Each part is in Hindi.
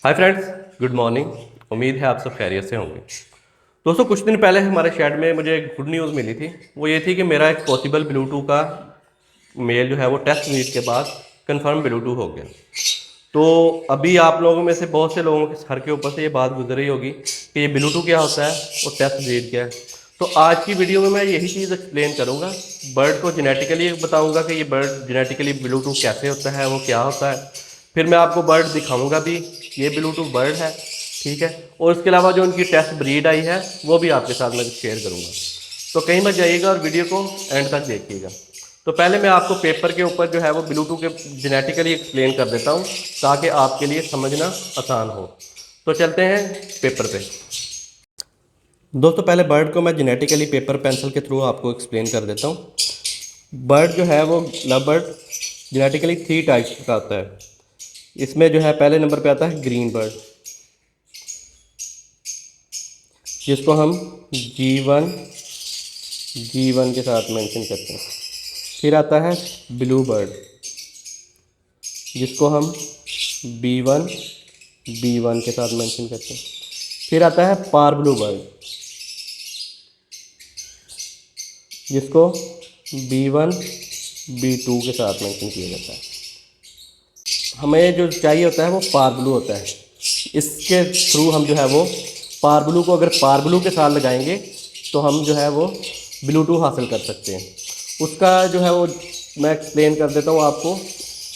Hi friends, good morning. उम्मीद है आप सब खैरियत से होंगे। दोस्तों, कुछ दिन पहले हमारे शेड में मुझे एक गुड न्यूज़ मिली थी। वो ये थी कि मेरा एक पॉसिबल ब्लूटूथ का मेल जो है वो टेस्ट रीड के बाद कंफर्म ब्लूटूथ हो गया। तो अभी आप लोगों में से बहुत से लोगों के सर के ऊपर से ये बात गुजर रही होगी कि ये ब्लूटूथ क्या होता है और टेस्ट रीड क्या है। तो आज की वीडियो में मैं यही चीज़ एक्सप्लेन करूँगा। बर्ड को जेनेटिकली बताऊँगा कि ये बर्ड जेनेटिकली ब्लूटूथ कैसे होता है, वो क्या होता है। फिर मैं आपको बर्ड दिखाऊँगा भी, ये ब्लूटूथ बर्ड है, ठीक है। और इसके अलावा जो उनकी टेस्ट ब्रीड आई है वो भी आपके साथ मैं शेयर करूँगा। तो कहीं मत जाइएगा और वीडियो को एंड तक देखिएगा। तो पहले मैं आपको पेपर के ऊपर जो है वो ब्लूटूथ के जेनेटिकली एक्सप्लेन कर देता हूँ ताकि आपके लिए समझना आसान हो। तो चलते हैं पेपर पे। दोस्तों, पहले बर्ड को मैं जेनेटिकली पेपर पेंसिल के थ्रू आपको एक्सप्लेन कर देता हूँ। बर्ड जो है वो लव बर्ड जेनेटिकली 3 टाइप्स का होता है। इसमें जो है पहले नंबर पे आता है ग्रीन बर्ड, जिसको हम G1 के साथ मेंशन करते हैं। फिर आता है ब्लू बर्ड, जिसको हम B1 के साथ मेंशन करते हैं। फिर आता है पार ब्लू बर्ड, जिसको B2 के साथ मेंशन किया जाता है। हमें जो चाहिए होता है वो पार ब्लू होता है। इसके थ्रू हम जो है वो पार ब्लू को अगर पार ब्लू के साथ लगाएंगे तो हम जो है वो ब्लूटूथ हासिल कर सकते हैं। उसका जो है वो मैं एक्सप्लेन कर देता हूँ आपको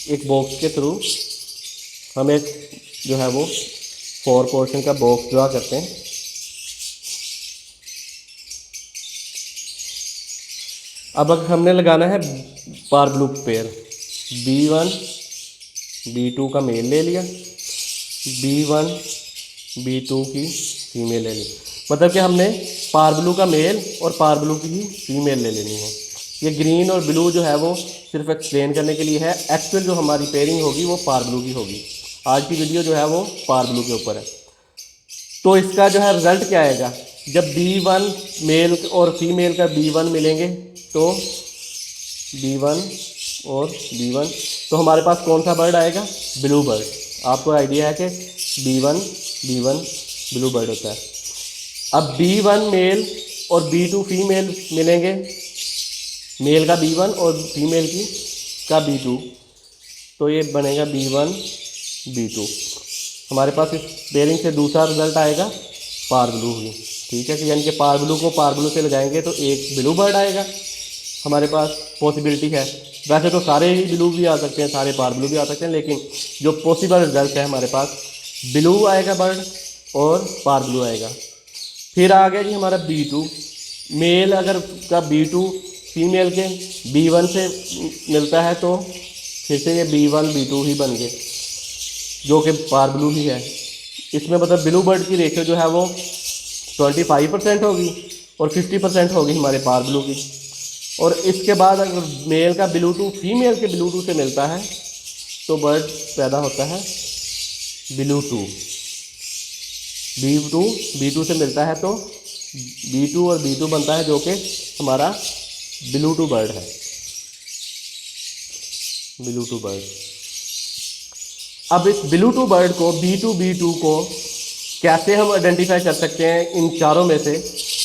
एक बॉक्स के थ्रू। हम एक जो है वो 4 पोर्शन का बॉक्स ड्रा करते हैं। अब अगर हमने लगाना है पार ब्लू पेयर, B1 B2 का मेल ले लिया, B1 B2 की फीमेल ले ली। मतलब कि हमने पार ब्लू का मेल और पार ब्लू की ही फीमेल ले लेनी है। ये ग्रीन और ब्लू जो है वो सिर्फ एक्सप्लेन करने के लिए है। एक्चुअल जो हमारी पेयरिंग होगी वो पार ब्लू की होगी। आज की वीडियो जो है वो पार ब्लू के ऊपर है। तो इसका जो है रिज़ल्ट क्या आएगा, जब B1 मेल और फीमेल का B1 मिलेंगे तो B1 और B1, तो हमारे पास कौन सा बर्ड आएगा? Blue bird. आपको आइडिया है कि B1 ब्लू बर्ड होता है। अब B1 मेल और B2 फीमेल मिलेंगे, मेल का B1 और फीमेल की का B2, तो ये बनेगा B1 B2। हमारे पास इस पेयरिंग से दूसरा रिजल्ट आएगा पार ब्लू ही, ठीक है। कि यानी कि पार ब्लू को पार ब्लू से लगाएंगे तो एक ब्लू बर्ड आएगा। हमारे पास पॉसिबिलिटी है। वैसे तो सारे ही ब्लू भी आ सकते हैं, सारे पार ब्लू भी आ सकते हैं, लेकिन जो पॉसिबल रिजल्ट है हमारे पास ब्लू आएगा बर्ड और पार ब्लू आएगा। फिर आ गया जी हमारा B2 मेल। अगर का B2 फीमेल के B1 से मिलता है तो फिर से ये B1 B2 ही बन गए, जो कि पार ब्लू ही है। इसमें मतलब ब्लू बर्ड की रेशियो जो है वो 25% होगी और 50% होगी हमारे पार ब्लू की। और इसके बाद अगर मेल का ब्लूटूथ फीमेल के ब्लूटूथ से मिलता है तो बर्ड पैदा होता है ब्लूटूथ। B2 से मिलता है तो B2 और B2 बनता है, जो कि हमारा ब्लूटूथ बर्ड है, ब्लूटूथ बर्ड। अब इस ब्लूटूथ बर्ड को B2 को कैसे हम आइडेंटिफाई कर सकते हैं इन चारों में से?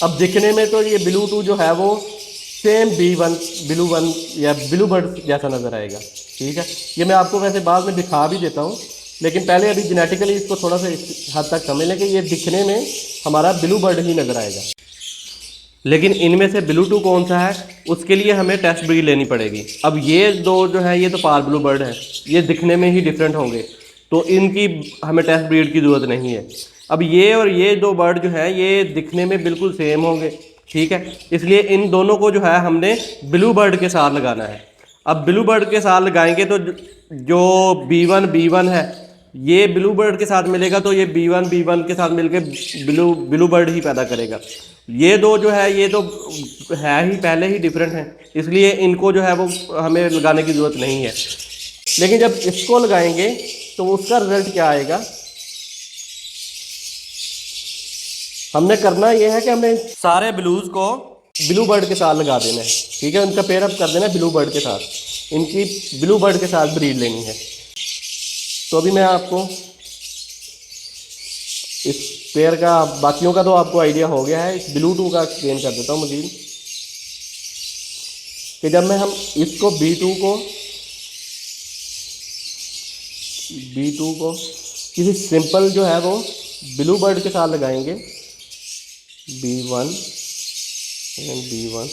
अब दिखने में तो ये ब्लूटूथ जो है वो सेम ब्लू वन या ब्लू बर्ड जैसा नज़र आएगा, ठीक है। ये मैं आपको वैसे बाद में दिखा भी देता हूँ, लेकिन पहले अभी जेनेटिकली इसको थोड़ा सा इस हद तक समझ लें कि ये दिखने में हमारा ब्लू बर्ड ही नज़र आएगा। लेकिन इनमें से ब्लूटूथ कौन सा है उसके लिए हमें टेस्ट ब्रीड लेनी पड़ेगी। अब ये दो जो है ये तो पार ब्लू बर्ड है, ये दिखने में ही डिफरेंट होंगे, तो इनकी हमें टेस्ट ब्रीड की ज़रूरत नहीं है। अब ये और ये दो बर्ड जो है ये दिखने में बिल्कुल सेम होंगे, ठीक है। इसलिए इन दोनों को जो है हमने ब्लू बर्ड के साथ लगाना है। अब ब्लू बर्ड के साथ लगाएंगे तो जो B1 है ये ब्लू बर्ड के साथ मिलेगा, तो ये B1 के साथ मिलके ब्लू बर्ड ही पैदा करेगा। ये दो जो है ये तो है ही पहले ही डिफरेंट हैं, इसलिए इनको जो है वो हमें लगाने की ज़रूरत नहीं है। लेकिन जब इसको लगाएंगे तो उसका रिजल्ट क्या आएगा? हमने करना ये है कि हमने सारे ब्लूज को ब्लू बर्ड के साथ लगा देना है, ठीक है। उनका पेयर अप कर देना है ब्लू बर्ड के साथ, इनकी ब्लू बर्ड के साथ ब्रीड लेनी है। तो अभी मैं आपको इस पेयर का, बाकियों का तो आपको आइडिया हो गया है। इस ब्लू टू का एक्सप्लेन कर देता हूँ मजीद, कि जब मैं हम इसको बी टू को किसी सिंपल जो है वो ब्लू बर्ड के साथ लगाएंगे, B1 एंड B1,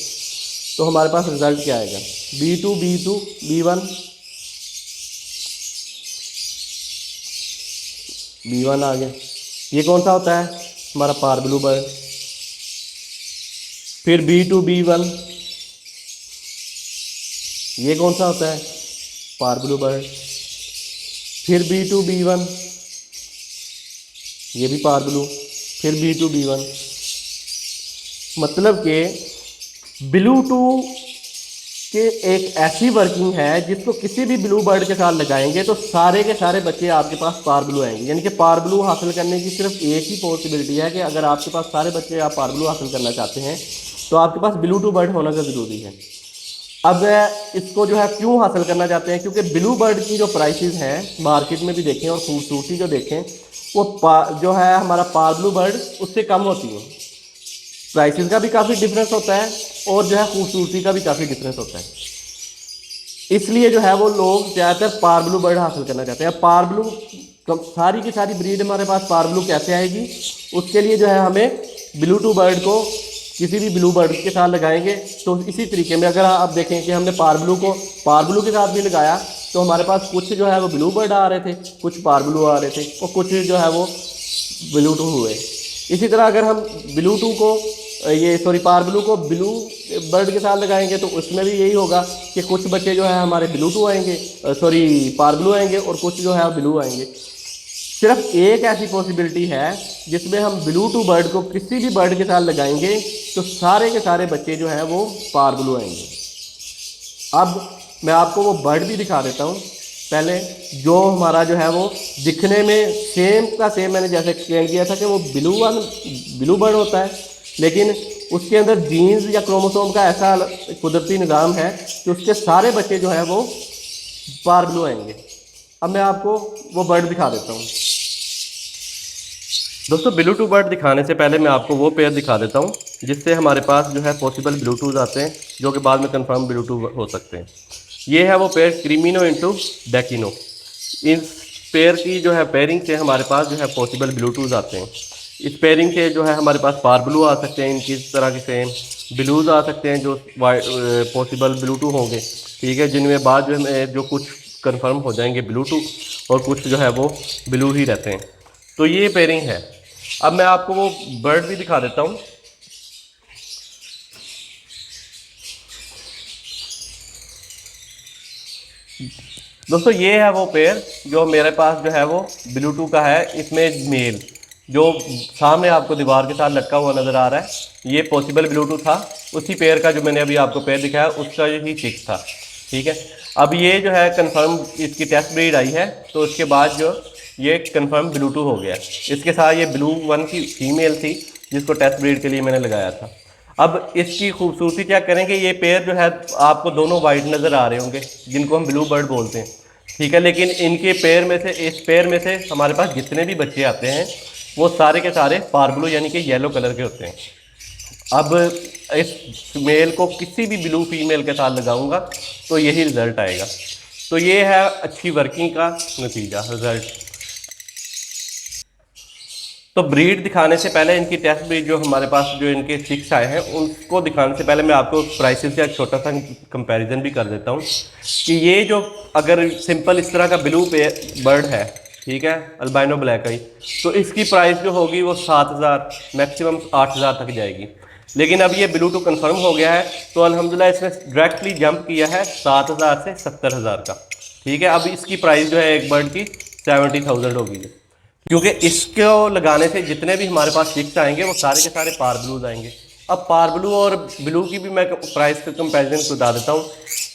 तो हमारे पास रिजल्ट क्या आएगा, B2 B2 B1 B1 आ गया। ये कौन सा होता है, हमारा पार ब्लू बर्ड। फिर B2 B1, ये कौन सा होता है, पार ब्लू बर्ड। फिर B2 B1, ये भी पार ब्लू। फिर B2 B1, मतलब कि ब्लू टू के एक ऐसी वर्किंग है जिसको किसी भी ब्लू बर्ड के साथ लगाएंगे तो सारे के सारे बच्चे आपके पास पार ब्लू आएंगे। यानी कि पार ब्लू हासिल करने की सिर्फ एक ही पॉसिबिलिटी है कि अगर आपके पास सारे बच्चे आप पार ब्लू हासिल करना चाहते हैं तो आपके पास ब्लू टू बर्ड होना ज़रूरी है। अब इसको जो है क्यों हासिल करना चाहते हैं, क्योंकि ब्लू बर्ड की जो प्राइसेस हैं मार्केट में भी देखें और खूबसूरती जो देखें वो जो है हमारा पार ब्लू बर्ड उससे कम होती है। प्राइसेस का भी काफ़ी डिफरेंस होता है और जो है खूबसूरती का भी काफ़ी डिफरेंस होता है। इसलिए जो है वो लोग ज़्यादातर पार ब्लू बर्ड हासिल करना चाहते हैं। पार ब्लू सारी की सारी ब्रीड हमारे पास पार ब्लू कैसे आएगी, उसके लिए जो है हमें ब्लू टू बर्ड को किसी भी ब्लू बर्ड के साथ लगाएंगे तो इसी तरीके में अगर आप देखें कि हमने पार ब्लू को पार ब्लू के साथ भी लगाया तो हमारे पास कुछ जो है वो ब्लू बर्ड आ रहे थे, कुछ पार ब्लू आ रहे थे और कुछ जो है वो ब्लू टू हुए। इसी तरह अगर हम ब्लू टू को पार ब्लू को ब्लू बर्ड के साथ लगाएंगे तो उसमें भी यही होगा कि कुछ बच्चे जो है हमारे ब्लू टू आएंगे, पार ब्लू आएंगे और कुछ जो है ब्लू आएंगे। सिर्फ एक ऐसी पॉसिबिलिटी है जिसमें हम ब्लू टू बर्ड को किसी भी बर्ड के साथ लगाएंगे तो सारे के सारे बच्चे जो हैं वो पार ब्लू आएंगे। अब मैं आपको वो बर्ड भी दिखा देता हूँ। पहले जो हमारा जो है वो दिखने में सेम का सेम मैंने जैसे एक्सप्लेन किया था कि वो ब्लू बर्ड होता है, लेकिन उसके अंदर जीन्स या क्रोमोसोम का ऐसा कुदरती निज़ाम है कि उसके सारे बच्चे जो है वो पार ब्लू आएंगे। अब मैं आपको वो बर्ड दिखा देता हूँ। दोस्तों ब्लू टू बर्ड दिखाने से पहले मैं आपको वो पेयर दिखा देता हूँ जिससे हमारे पास जो है पॉसिबल ब्लूटूथ आते हैं जो कि बाद में कंफर्म ब्लूटूथ हो सकते हैं। ये है वो पेयर क्रीमिनो इंटू डेकिनो। इस पेयर की जो है पेयरिंग से हमारे पास जो है पॉसिबल ब्लूटूथ आते हैं। इस पेयरिंग से जो है हमारे पास पार ब्लू आ सकते हैं, इनकी तरह के सेम ब्लूज आ सकते हैं जो पॉसिबल ब्लूटूथ होंगे, ठीक है, जिनमें बाद जो कुछ कंफर्म हो जाएंगे ब्लूटूथ और कुछ जो है वो ब्लू ही रहते हैं। तो ये पेयरिंग है। अब मैं आपको वो बर्ड भी दिखा देता हूँ। दोस्तों ये है वो पेयर जो मेरे पास जो है वो ब्लूटूथ का है। इसमें मेल जो सामने आपको दीवार के साथ लटका हुआ नज़र आ रहा है ये पॉसिबल ब्लूटूथ था। उसी पेयर का जो मैंने अभी आपको पेयर दिखाया उसका ही चिक था, ठीक है। अब ये जो है कंफर्म इसकी टेस्ट ब्रीड आई है तो उसके बाद जो ये कंफर्म ब्लूटूथ हो गया। इसके साथ ये ब्लू वन की फीमेल थी जिसको टेस्ट ब्रीड के लिए मैंने लगाया था। अब इसकी खूबसूरती चेक करेंगे। ये पेयर जो है आपको दोनों वाइट नज़र आ रहे होंगे जिनको हम ब्लू बर्ड बोलते हैं, ठीक है, लेकिन इनके पेयर में से इस पेयर में से हमारे पास जितने भी बच्चे आते हैं वो सारे के सारे पार ब्लू यानी कि येलो कलर के होते हैं। अब इस मेल को किसी भी ब्लू फीमेल के साथ लगाऊंगा तो यही रिज़ल्ट आएगा। तो ये है अच्छी वर्किंग का नतीजा रिज़ल्ट। तो ब्रीड दिखाने से पहले इनकी टेस्ट ब्रीड जो हमारे पास जो इनके 6 आए हैं उनको दिखाने से पहले मैं आपको प्राइसेस का एक छोटा सा कंपैरिजन भी कर देता हूँ कि ये जो अगर सिंपल इस तरह का ब्लू बर्ड है, ठीक है, अल्बाइनो ब्लैक आई, तो इसकी प्राइस जो होगी वो 7,000 मैक्सिमम 8,000 तक जाएगी। लेकिन अब ये ब्लूटूथ कंफर्म हो गया है तो अल्हम्दुलिल्लाह इसने डायरेक्टली जंप किया है 7,000 से 70,000 का, ठीक है। अब इसकी प्राइस जो है एक बर्ड की 70,000 होगी, क्योंकि इसको लगाने से जितने भी हमारे पास चिक्स आएंगे वो सारे के सारे पार ब्लूज आएंगे। अब पार ब्लू और ब्लू की भी मैं प्राइस का कंपैरिजन बता देता हूँ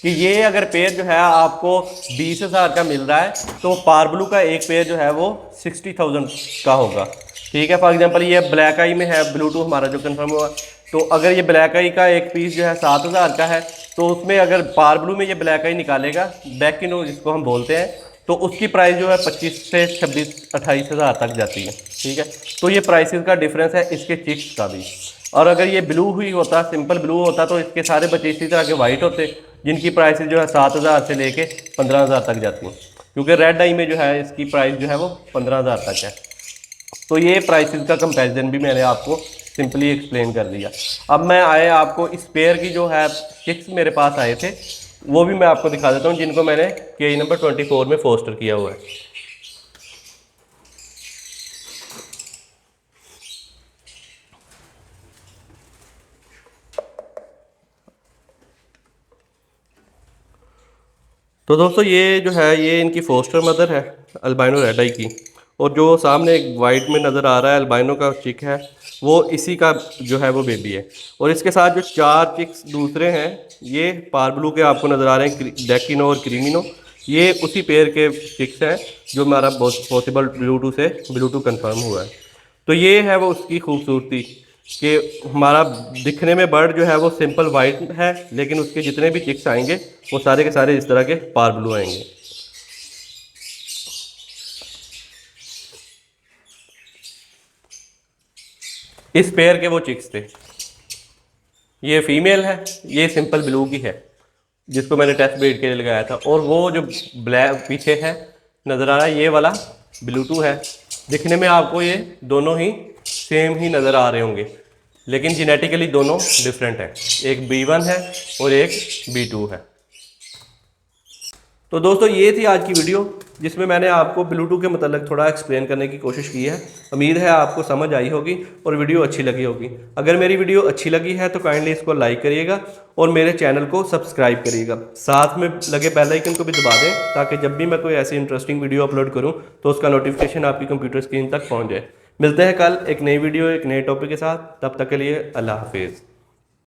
कि ये अगर पेयर जो है आपको 20,000 का मिल रहा है तो पार ब्लू का एक पेयर जो है वो 60,000 का होगा, ठीक है। फॉर एग्जांपल ये ब्लैक आई में है ब्लूटूथ हमारा जो कंफर्म हुआ, तो अगर ये ब्लैक आई का एक पीस जो है 7,000 का है तो उसमें अगर पार ब्लू में ये ब्लैक आई निकालेगा, डेकिनो जिसको हम बोलते हैं, तो उसकी प्राइस जो है 25 से 26-28 हज़ार तक जाती है। ठीक है, तो ये प्राइसेस का डिफरेंस है इसके चिक्स का भी। और अगर ये ब्लू ही होता, सिंपल ब्लू होता, तो इसके सारे बच्चे इसी तरह के वाइट होते, जिनकी प्राइसेस जो है 7,000 से लेके 15,000 तक जाती हैं, क्योंकि रेड आई में जो है इसकी प्राइस जो है वो 15,000 तक है। तो ये प्राइसेस का कंपैरिजन भी मैंने आपको सिंपली एक्सप्लेन कर दिया। अब मैं आए आपको इस पेयर की जो है चिक्स मेरे पास आए थे, वो भी मैं आपको दिखा देता हूँ, जिनको मैंने केज नंबर 24 में फोस्टर किया हुआ है। तो दोस्तों ये जो है ये इनकी फोस्टर मदर है अल्बाइनो रेड आई की, और जो सामने एक वाइट में नज़र आ रहा है अल्बाइनो का चिक है, वो इसी का जो है वो बेबी है। और इसके साथ जो 4 चिक्स दूसरे हैं ये पार ब्लू के आपको नज़र आ रहे हैं, डेकिनो और क्रीमिनो, ये उसी पेयर के चिक्स हैं जो हमारा पॉसिबल ब्लूटूथ कंफर्म हुआ है। तो ये है वो उसकी खूबसूरती कि हमारा दिखने में बर्ड जो है वो सिंपल वाइट है, लेकिन उसके जितने भी चिक्स आएंगे वो सारे के सारे इस तरह के पार ब्लू आएंगे। इस पेयर के वो चिक्स थे। ये फीमेल है, ये सिंपल ब्लू की है जिसको मैंने टेस्ट ब्रीड के लिए लगाया था, और वो जो ब्लैक पीछे है नज़र आ रहा है ये वाला ब्लूटूथ है। दिखने में आपको ये दोनों ही सेम ही नज़र आ रहे होंगे, लेकिन जेनेटिकली दोनों डिफरेंट है, एक B1 है और एक B2 है। तो दोस्तों ये थी आज की वीडियो जिसमें मैंने आपको ब्लूटूथ के मतलब थोड़ा एक्सप्लेन करने की कोशिश की है। उम्मीद है आपको समझ आई होगी और वीडियो अच्छी लगी होगी। अगर मेरी वीडियो अच्छी लगी है तो काइंडली इसको लाइक करिएगा और मेरे चैनल को सब्सक्राइब करिएगा। साथ में लगे बेल आइकन को भी दबा दें ताकि जब भी मैं कोई ऐसी इंटरेस्टिंग वीडियो अपलोड करूँ तो उसका नोटिफिकेशन आपकी कंप्यूटर स्क्रीन तक पहुँच जाए। मिलते हैं कल एक नई वीडियो एक नए टॉपिक के साथ, तब तक के लिए अल्लाह हाफिज़।